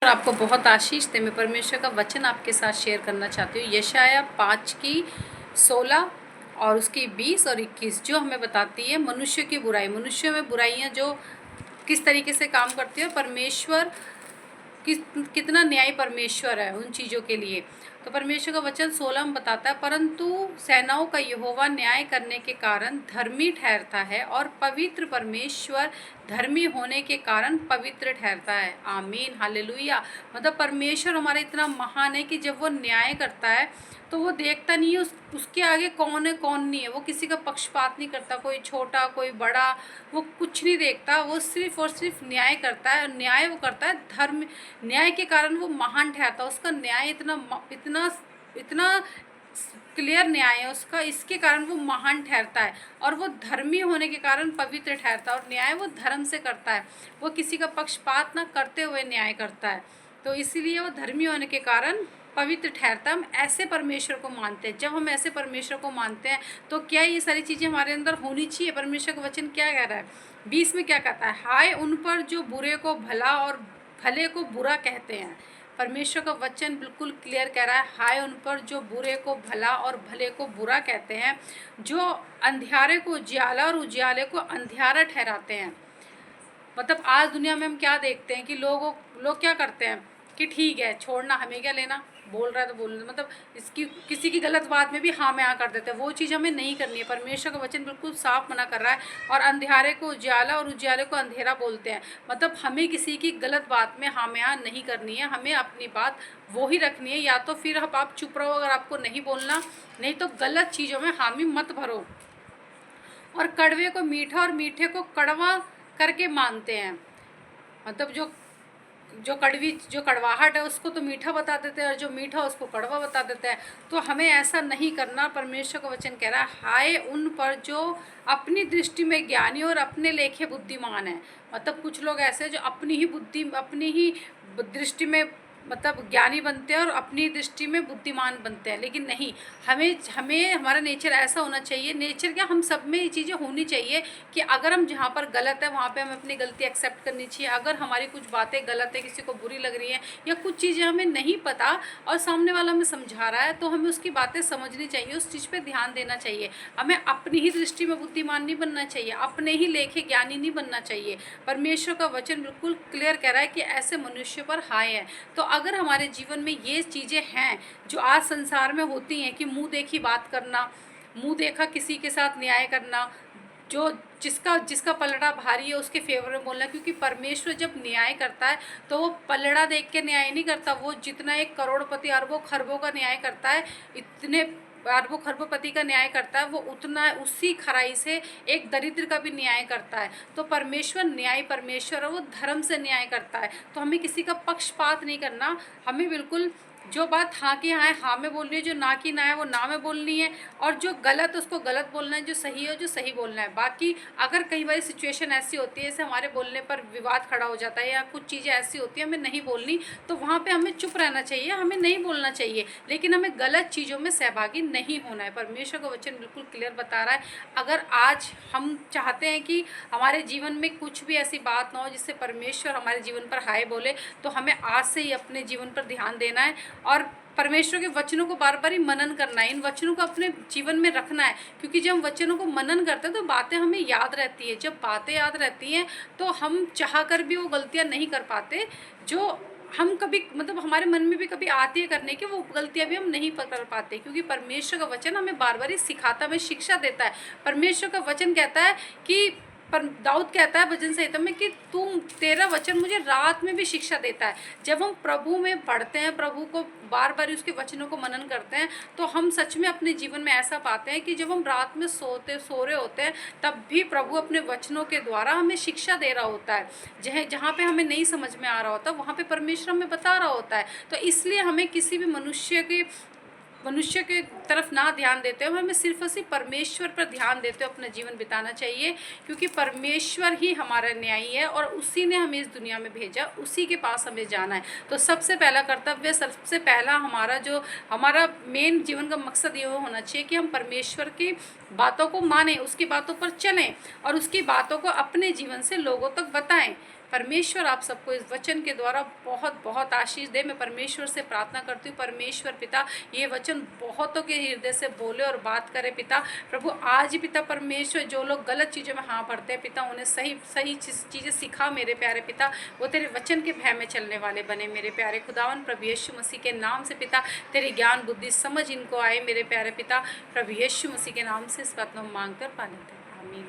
और आपको बहुत आशीष दे। मैं परमेश्वर का वचन आपके साथ शेयर करना चाहती हूँ। यशाया 5 की 16 और उसकी 20 और 21 जो हमें बताती है मनुष्य की बुराई, मनुष्य में बुराइयाँ जो किस तरीके से काम करती है और परमेश्वर कितना न्याय परमेश्वर है उन चीज़ों के लिए। तो परमेश्वर का वचन 16 में बताता है, परंतु सेनाओं का यहोवा न्याय करने के कारण धर्मी ठहरता है और पवित्र परमेश्वर धर्मी होने के कारण पवित्र ठहरता है। आमीन, हालेलुया। मतलब परमेश्वर हमारा इतना महान है कि जब वो न्याय करता है तो वो देखता नहीं है उसके आगे कौन है कौन नहीं है। वो किसी का पक्षपात नहीं करता, कोई छोटा कोई बड़ा, वो कुछ नहीं देखता। वो सिर्फ और सिर्फ न्याय करता है और न्याय वो करता है धर्म। न्याय के कारण वो महान ठहरता है। उसका न्याय इतना इतना क्लियर न्याय है उसका, इसके कारण वो महान ठहरता है। और वो धर्मी होने के कारण पवित्र ठहरता है। और न्याय वो धर्म से करता है, वो किसी का पक्षपात ना करते हुए न्याय करता है। तो इसीलिए वो धर्मी होने के कारण पवित्र ठहरता है। हम ऐसे परमेश्वर को मानते हैं। जब हम ऐसे परमेश्वर को मानते हैं तो क्या ये सारी चीज़ें हमारे अंदर होनी चाहिए। परमेश्वर का वचन क्या कह रहा है 20 में, क्या कहता है, हाय उन पर जो बुरे को भला और भले को बुरा कहते हैं। परमेश्वर का वचन बिल्कुल क्लियर कह रहा है, हाय उन पर जो बुरे को भला और भले को बुरा कहते हैं, जो अंधियारे को उजियाला और उजियाले को अंधियारा ठहराते हैं। मतलब आज दुनिया में हम क्या देखते हैं कि लोग क्या करते हैं कि ठीक है छोड़ना, हमें क्या लेना, बोल रहा है तो बोल, मतलब इसकी किसी की गलत बात में भी हाँ में हाँ कर देते हैं। वो चीज़ हमें नहीं करनी है। परमेश्वर का वचन बिल्कुल साफ मना कर रहा है। और अंधेरे को उजाला और उजाले को अंधेरा बोलते हैं। मतलब हमें किसी की गलत बात में हाँ में हाँ नहीं करनी है। हमें अपनी बात वो ही रखनी है। या तो फिर आप चुप रहो अगर आपको नहीं बोलना, नहीं तो गलत चीज़ों में हामी मत भरो। और कड़वे को मीठा और मीठे को कड़वा करके मानते हैं। मतलब जो कड़वाहट है उसको तो मीठा बता देते हैं और जो मीठा उसको कड़वा बता देते हैं। तो हमें ऐसा नहीं करना। परमेश्वर का वचन कह रहा है, हाय उन पर जो अपनी दृष्टि में ज्ञानी और अपने लेखे बुद्धिमान है। मतलब कुछ लोग ऐसे जो अपनी ही दृष्टि में मतलब ज्ञानी बनते हैं और अपनी दृष्टि में बुद्धिमान बनते हैं। लेकिन नहीं, हमें हमारा नेचर ऐसा होना चाहिए। नेचर क्या, हम सब में ये चीज़ें होनी चाहिए कि अगर हम जहाँ पर गलत है वहाँ पे हमें अपनी गलती एक्सेप्ट करनी चाहिए। अगर हमारी कुछ बातें गलत है, किसी को बुरी लग रही है या कुछ चीज़ें हमें नहीं पता और सामने वाला हमें समझा रहा है, तो हमें उसकी बातें समझनी चाहिए, उस चीज़ पर ध्यान देना चाहिए। हमें अपनी ही दृष्टि में बुद्धिमान नहीं बनना चाहिए, अपने ही लेखे ज्ञानी नहीं बनना चाहिए। परमेश्वर का वचन बिल्कुल क्लियर कह रहा है कि ऐसे मनुष्य पर हाय है। तो अगर हमारे जीवन में ये चीज़ें हैं जो आज संसार में होती हैं कि मुंह देखी बात करना, मुंह देखा किसी के साथ न्याय करना, जो जिसका पलड़ा भारी है उसके फेवर में बोलना। क्योंकि परमेश्वर जब न्याय करता है तो वो पलड़ा देख के न्याय नहीं करता। वो जितना एक करोड़पति अरबों खरबों का न्याय करता है, इतने अरबों खरबोपति का न्याय करता है, वो उतना उसी खराई से एक दरिद्र का भी न्याय करता है। तो परमेश्वर न्याय परमेश्वर है, वो धर्म से न्याय करता है। तो हमें किसी का पक्षपात नहीं करना। हमें बिल्कुल जो बात हाँ की हाँ है हाँ में बोलनी है, जो ना की ना है वो ना में बोलनी है। और जो गलत उसको गलत बोलना है, जो सही है जो सही बोलना है। बाकी अगर कई बार सिचुएशन ऐसी होती है जैसे हमारे बोलने पर विवाद खड़ा हो जाता है या कुछ चीज़ें ऐसी होती है हमें नहीं बोलनी, तो वहाँ पे हमें चुप रहना चाहिए, हमें नहीं बोलना चाहिए। लेकिन हमें गलत चीज़ों में सहभागी नहीं होना है। परमेश्वर का वचन बिल्कुल क्लियर बता रहा है। अगर आज हम चाहते हैं कि हमारे जीवन में कुछ भी ऐसी बात ना हो जिससे परमेश्वर हमारे जीवन पर हाय बोले, तो हमें आज से ही अपने जीवन पर ध्यान देना है और परमेश्वर के वचनों को बार बार ही मनन करना है। इन वचनों को अपने जीवन में रखना है। क्योंकि जब हम वचनों को मनन करते हैं तो बातें हमें याद रहती है। जब बातें याद रहती हैं तो हम चाह कर भी वो गलतियां नहीं कर पाते जो हम कभी मतलब हमारे मन में भी कभी आती है करने की, वो गलतियां भी हम नहीं कर पाते। क्योंकि परमेश्वर का वचन हमें बार बार ही सिखाता, हमें शिक्षा देता है। परमेश्वर का वचन कहता है कि पर दाऊद कहता है भजन संहिता में कि तेरा वचन मुझे रात में भी शिक्षा देता है। जब हम प्रभु में पढ़ते हैं, प्रभु को बार बार उसके वचनों को मनन करते हैं, तो हम सच में अपने जीवन में ऐसा पाते हैं कि जब हम रात में सो रहे होते हैं तब भी प्रभु अपने वचनों के द्वारा हमें शिक्षा दे रहा होता है। जहाँ पे हमें नहीं समझ में आ रहा होता वहाँ पे परमेश्वर हमें बता रहा होता है। तो इसलिए हमें किसी भी मनुष्य के तरफ ना ध्यान देते हो, हमें सिर्फ और सिर्फ परमेश्वर पर ध्यान देते हो अपना जीवन बिताना चाहिए। क्योंकि परमेश्वर ही हमारा न्यायी है और उसी ने हमें इस दुनिया में भेजा, उसी के पास हमें जाना है। तो सबसे पहला कर्तव्य, सबसे पहला हमारा मेन जीवन का मकसद ये होना चाहिए कि हम परमेश्वर की बातों को मानें, उसकी बातों पर चलें और उसकी बातों को अपने जीवन से लोगों तक बताएं। परमेश्वर आप सबको इस वचन के द्वारा बहुत बहुत आशीष दे। मैं परमेश्वर से प्रार्थना करती हूँ, परमेश्वर पिता ये वचन बहुतों के हृदय से बोले और बात करे पिता। प्रभु आज ही पिता परमेश्वर जो लोग गलत चीज़ों में हाँ पढ़ते हैं पिता, उन्हें सही सही चीज़ें सिखा मेरे प्यारे पिता। वो तेरे वचन के भय में चलने वाले बने मेरे प्यारे खुदावन। प्रभु यीशु मसीह के नाम से पिता तेरी ज्ञान बुद्धि समझ इनको आए मेरे प्यारे पिता। प्रभु यीशु मसीह के नाम से इस बात को मांग कर पा लेते हैं, आमीन।